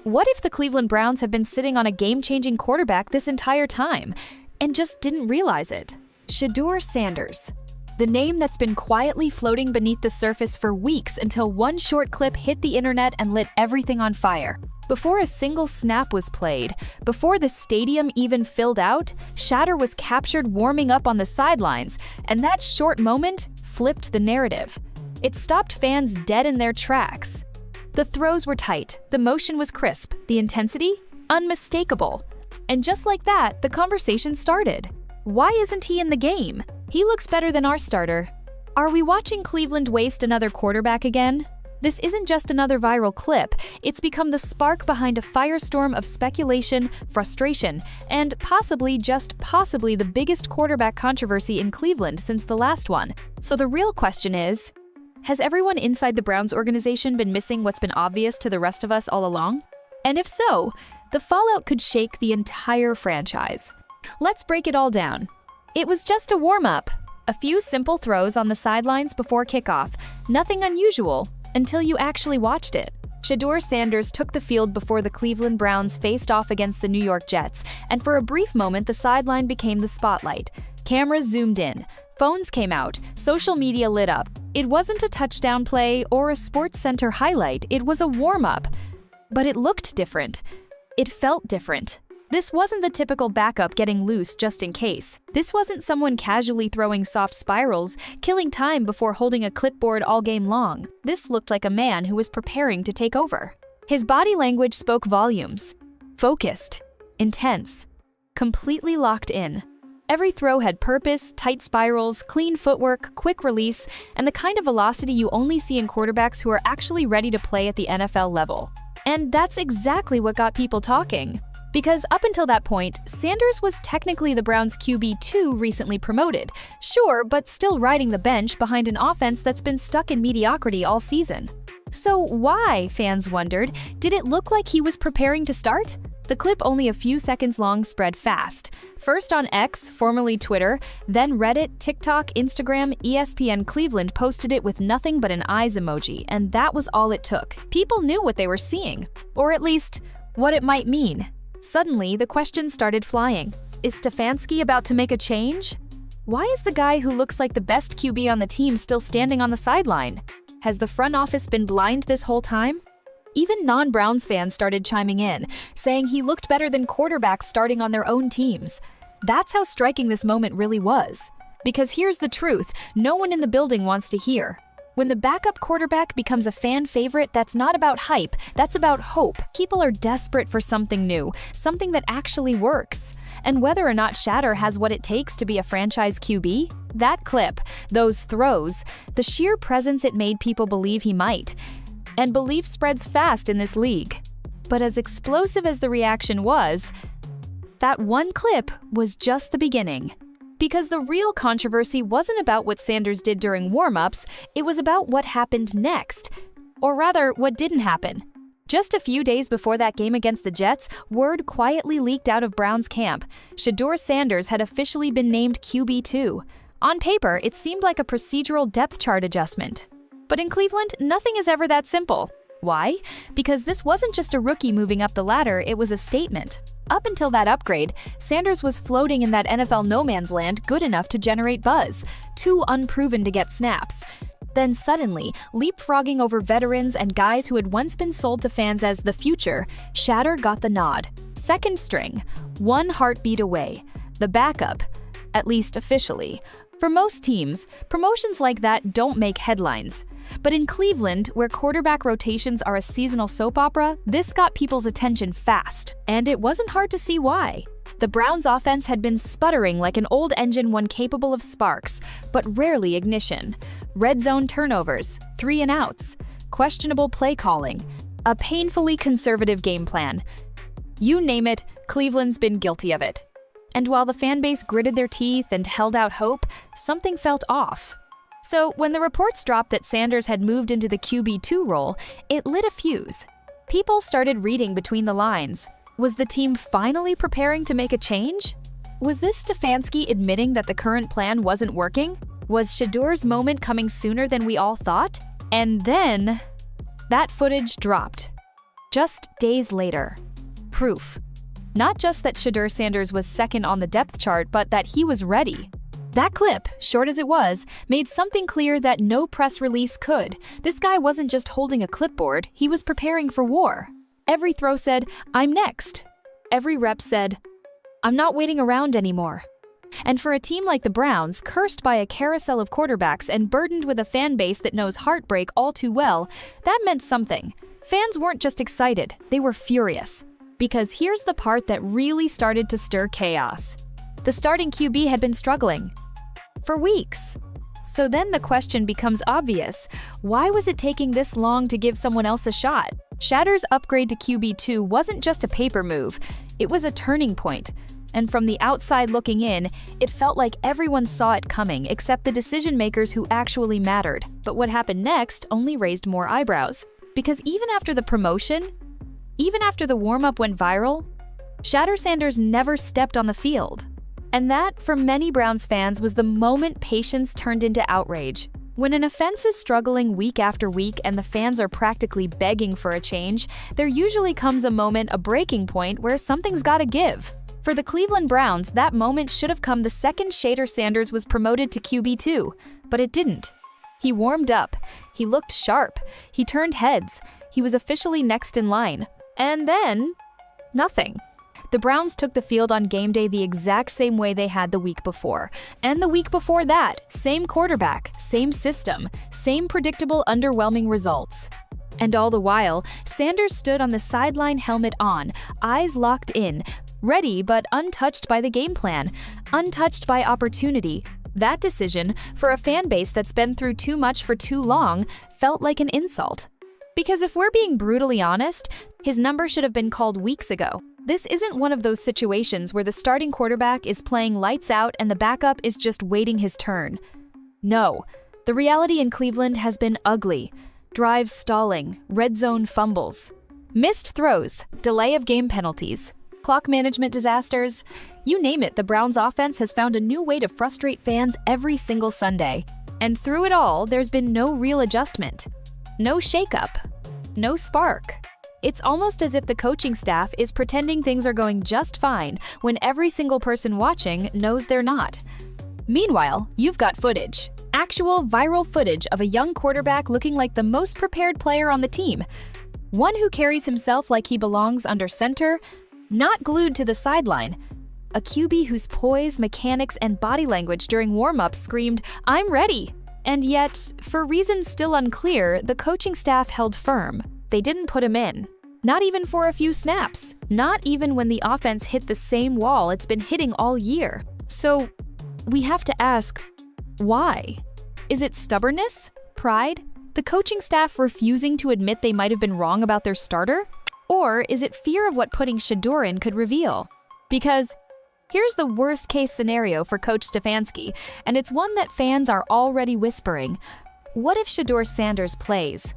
What if the Cleveland Browns have been sitting on a game-changing quarterback this entire time and just didn't realize it? Shadur Sanders. The name that's been quietly floating beneath the surface for weeks until one short clip hit the internet and lit everything on fire. Before a single snap was played, before the stadium even filled out, Shadur was captured warming up on the sidelines, and that short moment flipped the narrative. It stopped fans dead in their tracks. The throws were tight, the motion was crisp, the intensity unmistakable. And just like that, the conversation started. Why isn't he in the game? He looks better than our starter. Are we watching Cleveland waste another quarterback again? This isn't just another viral clip, it's become the spark behind a firestorm of speculation, frustration, and possibly, just possibly, the biggest quarterback controversy in Cleveland since the last one. So the real question is, has everyone inside the Browns organization been missing what's been obvious to the rest of us all along? And if so, the fallout could shake the entire franchise. Let's break it all down. It was just a warm-up. A few simple throws on the sidelines before kickoff. Nothing unusual until you actually watched it. Shadur Sanders took the field before the Cleveland Browns faced off against the New York Jets, and for a brief moment the sideline became the spotlight. Cameras zoomed in, phones came out, social media lit up. It wasn't a touchdown play or a Sports Center highlight, it was a warm-up. But it looked different. It felt different. This wasn't the typical backup getting loose just in case. This wasn't someone casually throwing soft spirals, killing time before holding a clipboard all game long. This looked like a man who was preparing to take over. His body language spoke volumes. Focused, intense, completely locked in. Every throw had purpose, tight spirals, clean footwork, quick release, and the kind of velocity you only see in quarterbacks who are actually ready to play at the NFL level. And that's exactly what got people talking. Because up until that point, Sanders was technically the Browns' QB2 recently promoted. Sure, but still riding the bench behind an offense that's been stuck in mediocrity all season. So why, fans wondered, did it look like he was preparing to start? The clip, only a few seconds long, spread fast. First on X, formerly Twitter, then Reddit, TikTok, Instagram, ESPN Cleveland posted it with nothing but an eyes emoji, and that was all it took. People knew what they were seeing, or at least, what it might mean. Suddenly, the questions started flying. Is Stefanski about to make a change? Why is the guy who looks like the best QB on the team still standing on the sideline? Has the front office been blind this whole time? Even non-Browns fans started chiming in, saying he looked better than quarterbacks starting on their own teams. That's how striking this moment really was. Because here's the truth, no one in the building wants to hear. When the backup quarterback becomes a fan favorite, that's not about hype, that's about hope. People are desperate for something new, something that actually works. And whether or not Shadur has what it takes to be a franchise QB, that clip, those throws, the sheer presence it made people believe he might. And belief spreads fast in this league. But as explosive as the reaction was, that one clip was just the beginning. Because the real controversy wasn't about what Sanders did during warm-ups, it was about what happened next. Or rather, what didn't happen. Just a few days before that game against the Jets, word quietly leaked out of Browns camp. Shadur Sanders had officially been named QB2. On paper, it seemed like a procedural depth chart adjustment. But in Cleveland, nothing is ever that simple. Why? Because this wasn't just a rookie moving up the ladder, it was a statement. Up until that upgrade, Sanders was floating in that NFL no man's land good enough to generate buzz, too unproven to get snaps. Then suddenly, leapfrogging over veterans and guys who had once been sold to fans as the future, Shadur got the nod. Second string, one heartbeat away. The backup, at least officially. For most teams, promotions like that don't make headlines. But in Cleveland, where quarterback rotations are a seasonal soap opera, this got people's attention fast. And it wasn't hard to see why. The Browns' offense had been sputtering like an old engine, one capable of sparks, but rarely ignition. Red zone turnovers, 3-and-outs, questionable play calling, a painfully conservative game plan. You name it, Cleveland's been guilty of it. And while the fan base gritted their teeth and held out hope, something felt off. So when the reports dropped that Sanders had moved into the QB2 role, it lit a fuse. People started reading between the lines. Was the team finally preparing to make a change? Was this Stefanski admitting that the current plan wasn't working? Was Shedur's moment coming sooner than we all thought? And then, that footage dropped. Just days later. Proof. Not just that Shadur Sanders was second on the depth chart, but that he was ready. That clip, short as it was, made something clear that no press release could. This guy wasn't just holding a clipboard, he was preparing for war. Every throw said, "I'm next." Every rep said, "I'm not waiting around anymore." And for a team like the Browns, cursed by a carousel of quarterbacks and burdened with a fan base that knows heartbreak all too well, that meant something. Fans weren't just excited, they were furious. Because here's the part that really started to stir chaos. The starting QB had been struggling for weeks. So then the question becomes obvious. Why was it taking this long to give someone else a shot? Shadur's upgrade to QB2 wasn't just a paper move, it was a turning point. And from the outside looking in, it felt like everyone saw it coming except the decision makers who actually mattered. But what happened next only raised more eyebrows. Because even after the promotion, even after the warm-up went viral, Shadur Sanders never stepped on the field. And that, for many Browns fans, was the moment patience turned into outrage. When an offense is struggling week after week and the fans are practically begging for a change, there usually comes a moment, a breaking point, where something's gotta give. For the Cleveland Browns, that moment should have come the second Shadur Sanders was promoted to QB2, but it didn't. He warmed up, he looked sharp, he turned heads, he was officially next in line. And then, nothing. The Browns took the field on game day the exact same way they had the week before. And the week before that, same quarterback, same system, same predictable, underwhelming results. And all the while, Sanders stood on the sideline, helmet on, eyes locked in, ready but untouched by the game plan, untouched by opportunity. That decision, for a fan base that's been through too much for too long, felt like an insult. Because if we're being brutally honest, his number should have been called weeks ago. This isn't one of those situations where the starting quarterback is playing lights out and the backup is just waiting his turn. No, the reality in Cleveland has been ugly. Drives stalling, red zone fumbles, missed throws, delay of game penalties, clock management disasters. You name it, the Browns offense has found a new way to frustrate fans every single Sunday. And through it all, there's been no real adjustment. No shakeup. No spark. It's almost as if the coaching staff is pretending things are going just fine when every single person watching knows they're not. Meanwhile, you've got footage. Actual viral footage of a young quarterback looking like the most prepared player on the team. One who carries himself like he belongs under center, not glued to the sideline. A QB whose poise, mechanics, and body language during warm-ups screamed, "I'm ready!" And yet, for reasons still unclear, the coaching staff held firm. They didn't put him in. Not even for a few snaps. Not even when the offense hit the same wall it's been hitting all year. So, we have to ask, why? Is it stubbornness? Pride? The coaching staff refusing to admit they might have been wrong about their starter? Or is it fear of what putting Shedeur in could reveal? Because here's the worst-case scenario for Coach Stefanski, and it's one that fans are already whispering. What if Shadur Sanders plays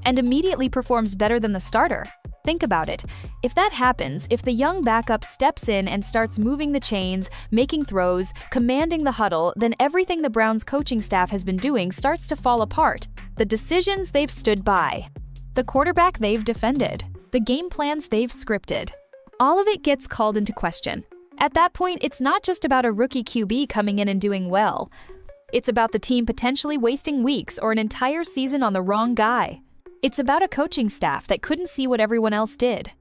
and immediately performs better than the starter? Think about it. If that happens, if the young backup steps in and starts moving the chains, making throws, commanding the huddle, then everything the Browns coaching staff has been doing starts to fall apart. The decisions they've stood by, the quarterback they've defended, the game plans they've scripted. All of it gets called into question. At that point, it's not just about a rookie QB coming in and doing well. It's about the team potentially wasting weeks or an entire season on the wrong guy. It's about a coaching staff that couldn't see what everyone else did.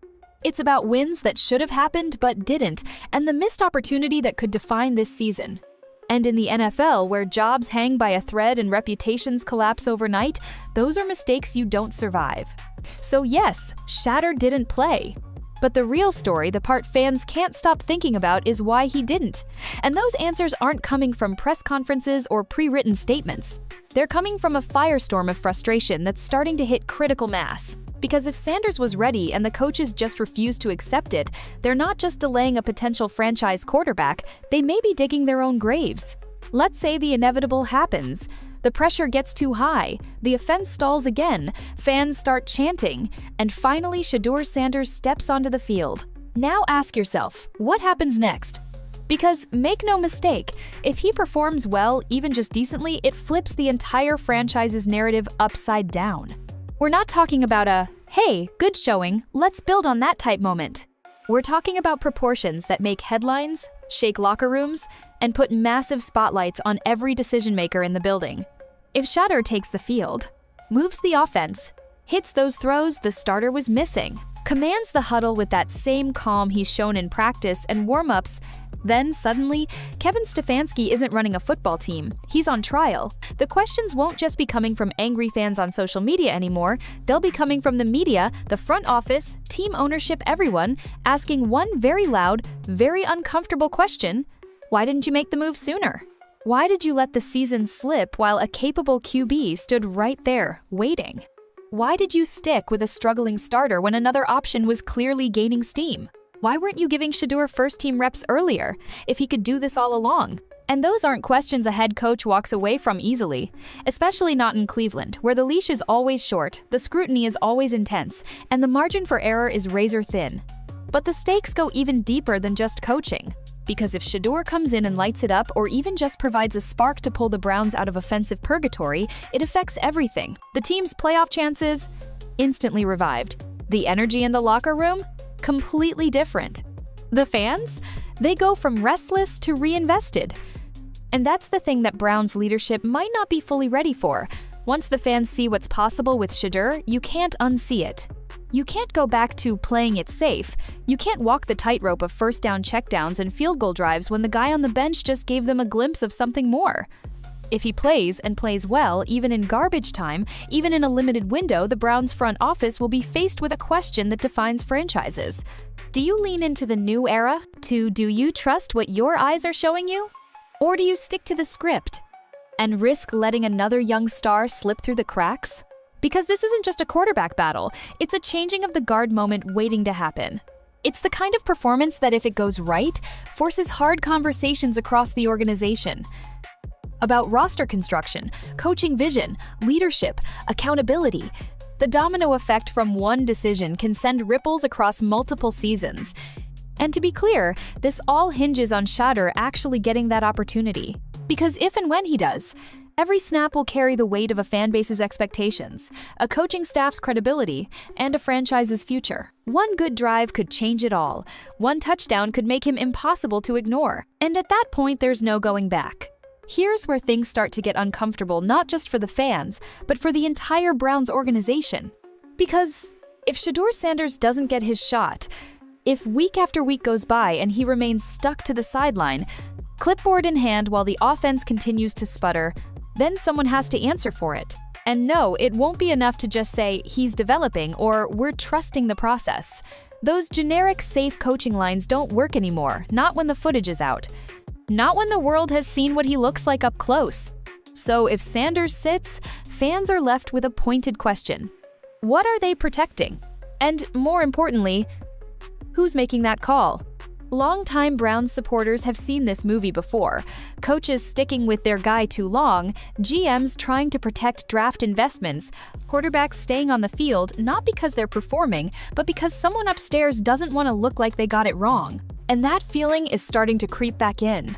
It's about wins that should have happened but didn't, and the missed opportunity that could define this season. And in the NFL, where jobs hang by a thread and reputations collapse overnight, those are mistakes you don't survive. So yes, Shadur didn't play. But the real story, the part fans can't stop thinking about, is why he didn't. And those answers aren't coming from press conferences or pre-written statements. They're coming from a firestorm of frustration that's starting to hit critical mass. Because if Sanders was ready and the coaches just refused to accept it, they're not just delaying a potential franchise quarterback, they may be digging their own graves. Let's say the inevitable happens. The pressure gets too high, the offense stalls again, fans start chanting, and finally Shadur Sanders steps onto the field. Now ask yourself, what happens next? Because make no mistake, if he performs well, even just decently, it flips the entire franchise's narrative upside down. We're not talking about a Hey, good showing, let's build on that type moment. We're talking about proportions that make headlines, shake locker rooms, and put massive spotlights on every decision maker in the building. If Shadur takes the field, moves the offense, hits those throws the starter was missing, commands the huddle with that same calm he's shown in practice and warm-ups, then suddenly, Kevin Stefanski isn't running a football team, he's on trial. The questions won't just be coming from angry fans on social media anymore, they'll be coming from the media, the front office, team ownership, everyone, asking one very loud, very uncomfortable question: why didn't you make the move sooner? Why did you let the season slip while a capable QB stood right there, waiting? Why did you stick with a struggling starter when another option was clearly gaining steam? Why weren't you giving Shedeur first-team reps earlier, if he could do this all along? And those aren't questions a head coach walks away from easily, especially not in Cleveland, where the leash is always short, the scrutiny is always intense, and the margin for error is razor thin. But the stakes go even deeper than just coaching. Because if Shedeur comes in and lights it up or even just provides a spark to pull the Browns out of offensive purgatory, it affects everything. The team's playoff chances, instantly revived. The energy in the locker room, completely different. The fans, they go from restless to reinvested. And that's the thing that Browns leadership might not be fully ready for. Once the fans see what's possible with Shedeur, you can't unsee it. You can't go back to playing it safe. You can't walk the tightrope of first down checkdowns and field goal drives when the guy on the bench just gave them a glimpse of something more. If he plays and plays well, even in garbage time, even in a limited window, the Browns front office will be faced with a question that defines franchises. Do you lean into the new era? Do you trust what your eyes are showing you? Or do you stick to the script and risk letting another young star slip through the cracks? Because this isn't just a quarterback battle, it's a changing of the guard moment waiting to happen. It's the kind of performance that, if it goes right, forces hard conversations across the organization. About roster construction, coaching vision, leadership, accountability. The domino effect from one decision can send ripples across multiple seasons. And to be clear, this all hinges on Shadur actually getting that opportunity. Because if and when he does, every snap will carry the weight of a fan base's expectations, a coaching staff's credibility, and a franchise's future. One good drive could change it all. One touchdown could make him impossible to ignore. And at that point, there's no going back. Here's where things start to get uncomfortable, not just for the fans, but for the entire Browns organization. Because if Shadur Sanders doesn't get his shot, if week after week goes by and he remains stuck to the sideline, clipboard in hand while the offense continues to sputter, then someone has to answer for it. And no, it won't be enough to just say, he's developing, or we're trusting the process. Those generic, safe coaching lines don't work anymore, not when the footage is out. Not when the world has seen what he looks like up close. So if Sanders sits, fans are left with a pointed question. What are they protecting? And more importantly, who's making that call? Longtime Browns supporters have seen this movie before. Coaches sticking with their guy too long, GMs trying to protect draft investments, quarterbacks staying on the field not because they're performing, but because someone upstairs doesn't want to look like they got it wrong. And that feeling is starting to creep back in.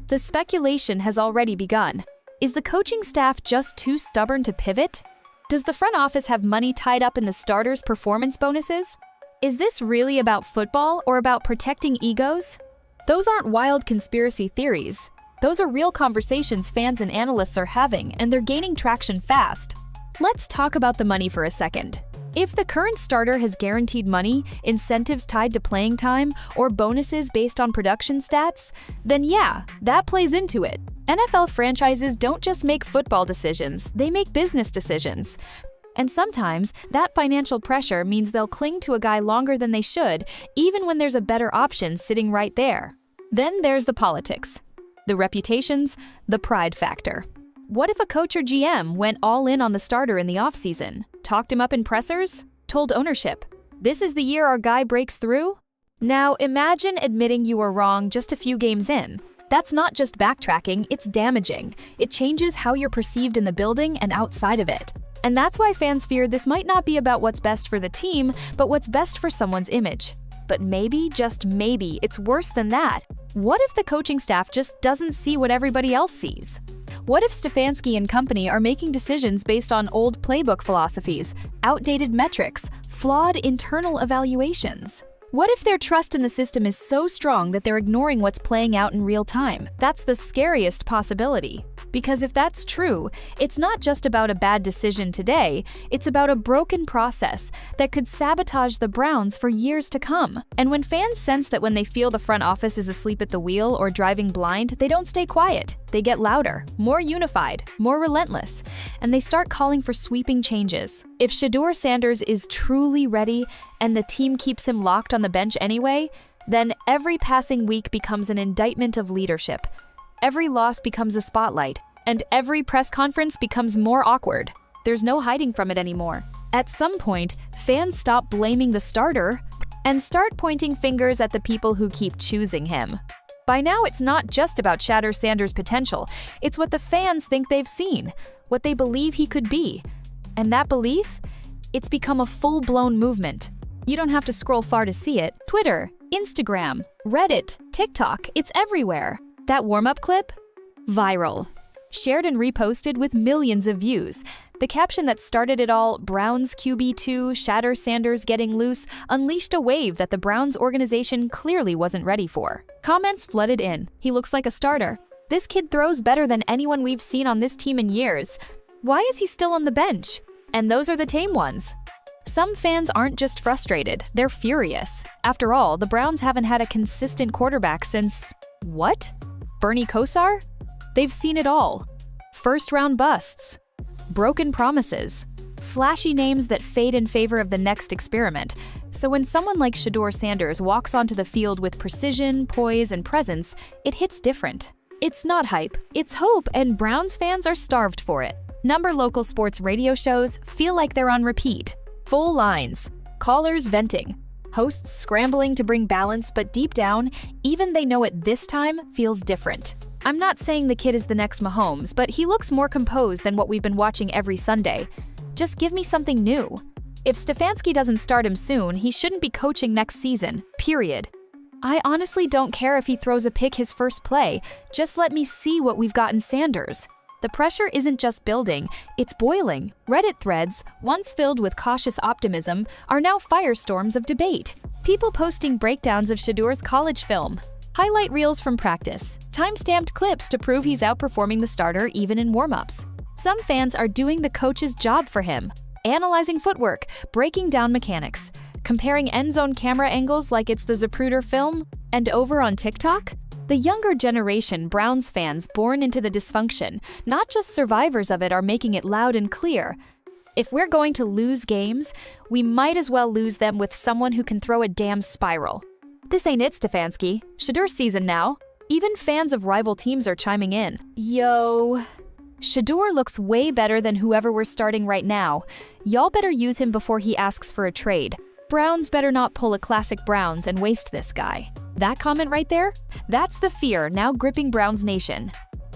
The speculation has already begun. Is the coaching staff just too stubborn to pivot? Does the front office have money tied up in the starters' performance bonuses? Is this really about football or about protecting egos? Those aren't wild conspiracy theories. Those are real conversations fans and analysts are having, and they're gaining traction fast. Let's talk about the money for a second. If the current starter has guaranteed money, incentives tied to playing time, or bonuses based on production stats, then yeah, that plays into it. NFL franchises don't just make football decisions, they make business decisions. And sometimes, that financial pressure means they'll cling to a guy longer than they should, even when there's a better option sitting right there. Then there's the politics, the reputations, the pride factor. What if a coach or GM went all in on the starter in the offseason, talked him up in pressers, told ownership, this is the year our guy breaks through? Now imagine admitting you were wrong just a few games in. That's not just backtracking, it's damaging. It changes how you're perceived in the building and outside of it. And that's why fans fear this might not be about what's best for the team, but what's best for someone's image. But maybe, just maybe, it's worse than that. What if the coaching staff just doesn't see what everybody else sees? What if Stefanski and company are making decisions based on old playbook philosophies, outdated metrics, flawed internal evaluations? What if their trust in the system is so strong that they're ignoring what's playing out in real time? That's the scariest possibility. Because if that's true, it's not just about a bad decision today, it's about a broken process that could sabotage the Browns for years to come. And when fans sense that when they feel the front office is asleep at the wheel or driving blind, they don't stay quiet. They get louder, more unified, more relentless, and they start calling for sweeping changes. If Shadur Sanders is truly ready and the team keeps him locked on the bench anyway, then every passing week becomes an indictment of leadership. Every loss becomes a spotlight, and every press conference becomes more awkward. There's no hiding from it anymore. At some point, fans stop blaming the starter and start pointing fingers at the people who keep choosing him. By now, it's not just about Shadur Sanders' potential. It's what the fans think they've seen, what they believe he could be. And that belief? It's become a full-blown movement. You don't have to scroll far to see it. Twitter, Instagram, Reddit, TikTok, it's everywhere. That warm-up clip? Viral. Shared and reposted with millions of views. The caption that started it all, Browns QB2, Shadur Sanders getting loose, unleashed a wave that the Browns organization clearly wasn't ready for. Comments flooded in. He looks like a starter. This kid throws better than anyone we've seen on this team in years. Why is he still on the bench? And those are the tame ones. Some fans aren't just frustrated, they're furious. After all, the Browns haven't had a consistent quarterback since… what? Bernie Kosar? They've seen it all. First-round busts, broken promises, flashy names that fade in favor of the next experiment. So when someone like Shadur Sanders walks onto the field with precision, poise, and presence, it hits different. It's not hype, it's hope, and Browns fans are starved for it. Number local sports radio shows feel like they're on repeat. Full lines, callers venting, hosts scrambling to bring balance, but deep down, even they know it this time feels different. I'm not saying the kid is the next Mahomes, but he looks more composed than what we've been watching every Sunday. Just give me something new. If Stefanski doesn't start him soon, he shouldn't be coaching next season, period. I honestly don't care if he throws a pick his first play. Just let me see what we've got in Sanders. The pressure isn't just building, it's boiling. Reddit threads, once filled with cautious optimism, are now firestorms of debate. People posting breakdowns of Shedur's college film, highlight reels from practice, time-stamped clips to prove he's outperforming the starter even in warm-ups. Some fans are doing the coach's job for him, analyzing footwork, breaking down mechanics, comparing end-zone camera angles like it's the Zapruder film, and over on TikTok, the younger generation Browns fans born into the dysfunction, not just survivors of it, are making it loud and clear. If we're going to lose games, we might as well lose them with someone who can throw a damn spiral. This ain't it, Stefanski. Shadur season now. Even fans of rival teams are chiming in. Yo. Shadur looks way better than whoever we're starting right now. Y'all better use him before he asks for a trade. Browns better not pull a classic Browns and waste this guy. That comment right there? That's the fear now gripping Browns Nation.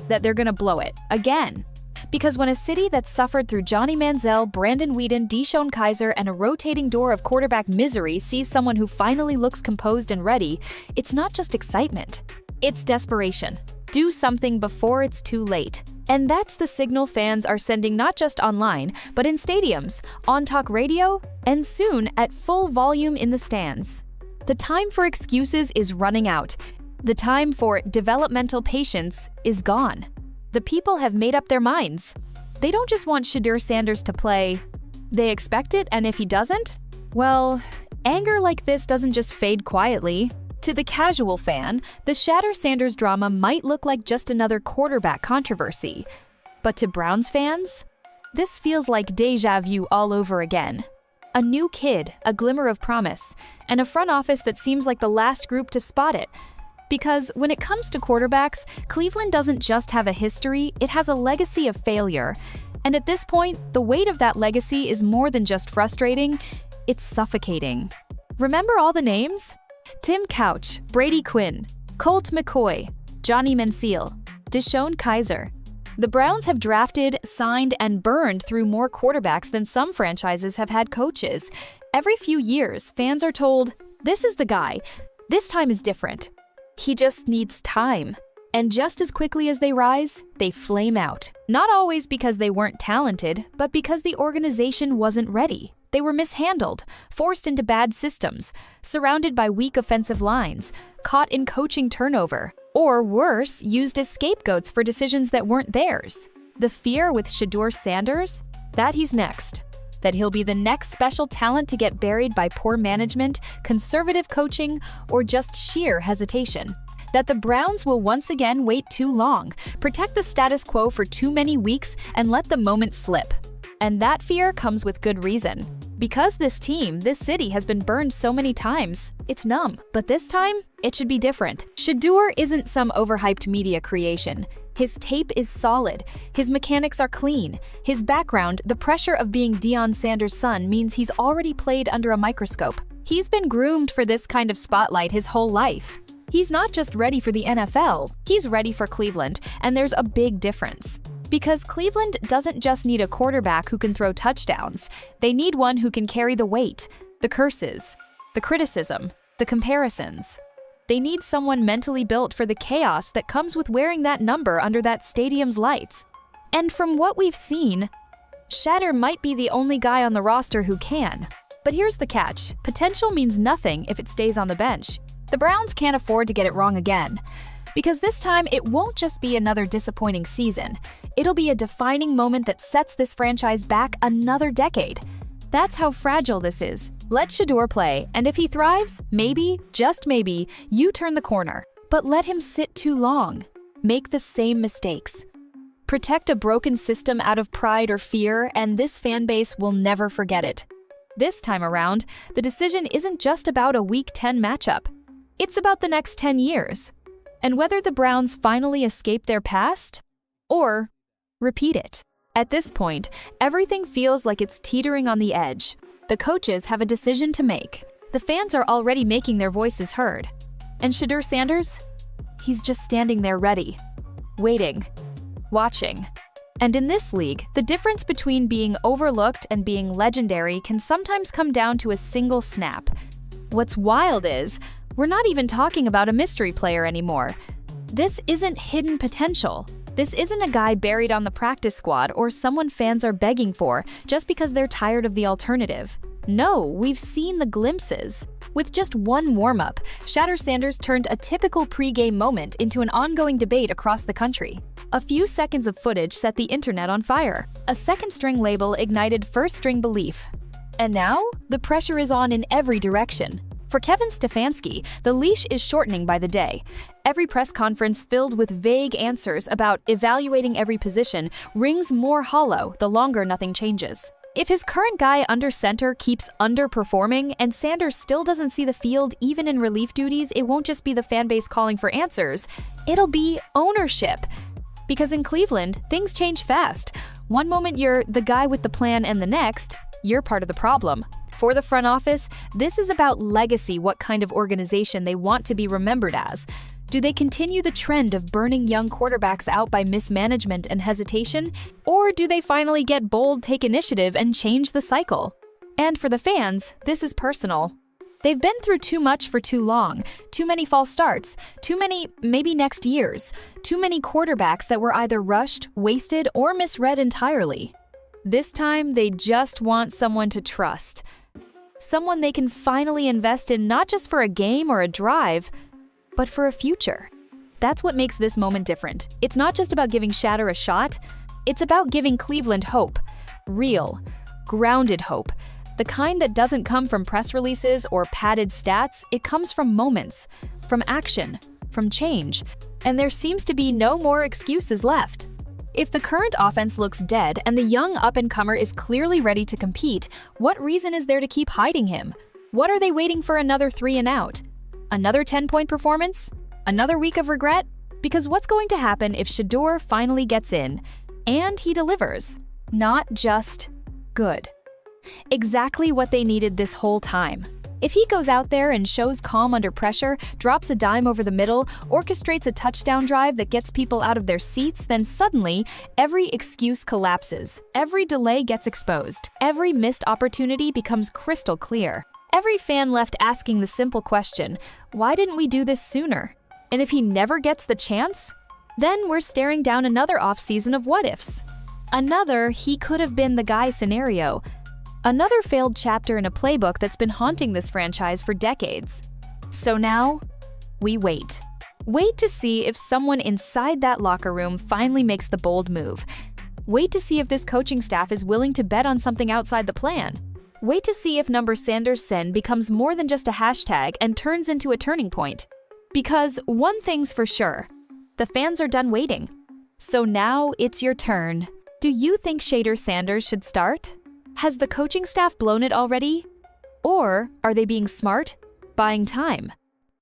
That they're gonna blow it. Again. Because when a city that's suffered through Johnny Manziel, Brandon Weeden, Deshaun Kaiser, and a rotating door of quarterback misery sees someone who finally looks composed and ready, it's not just excitement. It's desperation. Do something before it's too late. And that's the signal fans are sending not just online, but in stadiums, on talk radio, and soon at full volume in the stands. The time for excuses is running out. The time for developmental patience is gone. The people have made up their minds. They don't just want Shadur Sanders to play. They expect it, and if he doesn't, well, anger like this doesn't just fade quietly. To the casual fan, the Shadur Sanders drama might look like just another quarterback controversy. But to Browns fans, this feels like deja vu all over again. A new kid, a glimmer of promise, and a front office that seems like the last group to spot it. Because when it comes to quarterbacks, Cleveland doesn't just have a history, it has a legacy of failure. And at this point, the weight of that legacy is more than just frustrating, it's suffocating. Remember all the names? Tim Couch, Brady Quinn, Colt McCoy, Johnny Manziel, Deshaun Kaiser. The Browns have drafted, signed, and burned through more quarterbacks than some franchises have had coaches. Every few years, fans are told, this is the guy. This time is different. He just needs time. And just as quickly as they rise, they flame out. Not always because they weren't talented, but because the organization wasn't ready. They were mishandled, forced into bad systems, surrounded by weak offensive lines, caught in coaching turnover, or worse, used as scapegoats for decisions that weren't theirs. The fear with Shadur Sanders? That he's next. That he'll be the next special talent to get buried by poor management, conservative coaching, or just sheer hesitation. That the Browns will once again wait too long, protect the status quo for too many weeks, and let the moment slip. And that fear comes with good reason. Because this team, this city has been burned so many times, it's numb. But this time, it should be different. Shedeur isn't some overhyped media creation. His tape is solid. His mechanics are clean. His background, the pressure of being Deion Sanders' son, means he's already played under a microscope. He's been groomed for this kind of spotlight his whole life. He's not just ready for the NFL, he's ready for Cleveland, and there's a big difference. Because Cleveland doesn't just need a quarterback who can throw touchdowns. They need one who can carry the weight, the curses, the criticism, the comparisons. They need someone mentally built for the chaos that comes with wearing that number under that stadium's lights. And from what we've seen, Shedeur might be the only guy on the roster who can. But here's the catch. Potential means nothing if it stays on the bench. The Browns can't afford to get it wrong again. Because this time, it won't just be another disappointing season. It'll be a defining moment that sets this franchise back another decade. That's how fragile this is. Let Shedeur play, and if he thrives, maybe, just maybe, you turn the corner. But let him sit too long. Make the same mistakes. Protect a broken system out of pride or fear, and this fan base will never forget it. This time around, the decision isn't just about a Week 10 matchup. It's about the next 10 years. And whether the Browns finally escape their past or repeat it. At this point, everything feels like it's teetering on the edge. The coaches have a decision to make. The fans are already making their voices heard. And Shadur Sanders? He's just standing there ready, waiting, watching. And in this league, the difference between being overlooked and being legendary can sometimes come down to a single snap. What's wild is, we're not even talking about a mystery player anymore. This isn't hidden potential. This isn't a guy buried on the practice squad or someone fans are begging for just because they're tired of the alternative. No, we've seen the glimpses. With just one warm-up, Shadur Sanders turned a typical pre-game moment into an ongoing debate across the country. A few seconds of footage set the internet on fire. A second-string label ignited first-string belief. And now, the pressure is on in every direction. For Kevin Stefanski, the leash is shortening by the day. Every press conference filled with vague answers about evaluating every position rings more hollow the longer nothing changes. If his current guy under center keeps underperforming and Sanders still doesn't see the field even in relief duties, it won't just be the fan base calling for answers, it'll be ownership. Because in Cleveland, things change fast. One moment you're the guy with the plan and the next, you're part of the problem. For the front office, this is about legacy, what kind of organization they want to be remembered as. Do they continue the trend of burning young quarterbacks out by mismanagement and hesitation? Or do they finally get bold, take initiative, and change the cycle? And for the fans, this is personal. They've been through too much for too long, too many false starts, too many, maybe next years, too many quarterbacks that were either rushed, wasted, or misread entirely. This time, they just want someone to trust. Someone they can finally invest in not just for a game or a drive, but for a future. That's what makes this moment different. It's not just about giving Shadur a shot, it's about giving Cleveland hope. Real, grounded hope. The kind that doesn't come from press releases or padded stats, it comes from moments, from action, from change. And there seems to be no more excuses left. If the current offense looks dead and the young up-and-comer is clearly ready to compete, what reason is there to keep hiding him? What are they waiting for another 3 and out? Another 10-point performance? Another week of regret? Because what's going to happen if Shedeur finally gets in, and he delivers? Not just good. Exactly what they needed this whole time. If he goes out there and shows calm under pressure, drops a dime over the middle, orchestrates a touchdown drive that gets people out of their seats, then suddenly, every excuse collapses. Every delay gets exposed. Every missed opportunity becomes crystal clear. Every fan left asking the simple question, why didn't we do this sooner? And if he never gets the chance, Then we're staring down another offseason of what-ifs. Another he could have been the guy scenario. Another failed chapter in a playbook that's been haunting this franchise for decades. So now, we wait. Wait to see if someone inside that locker room finally makes the bold move. Wait to see if this coaching staff is willing to bet on something outside the plan. Wait to see if number Sanders Sen becomes more than just a hashtag and turns into a turning point. Because one thing's for sure, the fans are done waiting. So now it's your turn. Do you think Shadur Sanders should start? Has the coaching staff blown it already? Or are they being smart, buying time?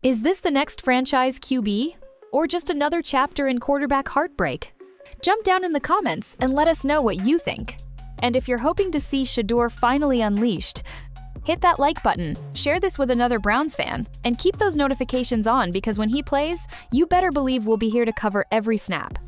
Is this the next franchise QB? Or just another chapter in quarterback heartbreak? Jump down in the comments and let us know what you think. And if you're hoping to see Shedeur finally unleashed, hit that like button, share this with another Browns fan, and keep those notifications on because when he plays, you better believe we'll be here to cover every snap.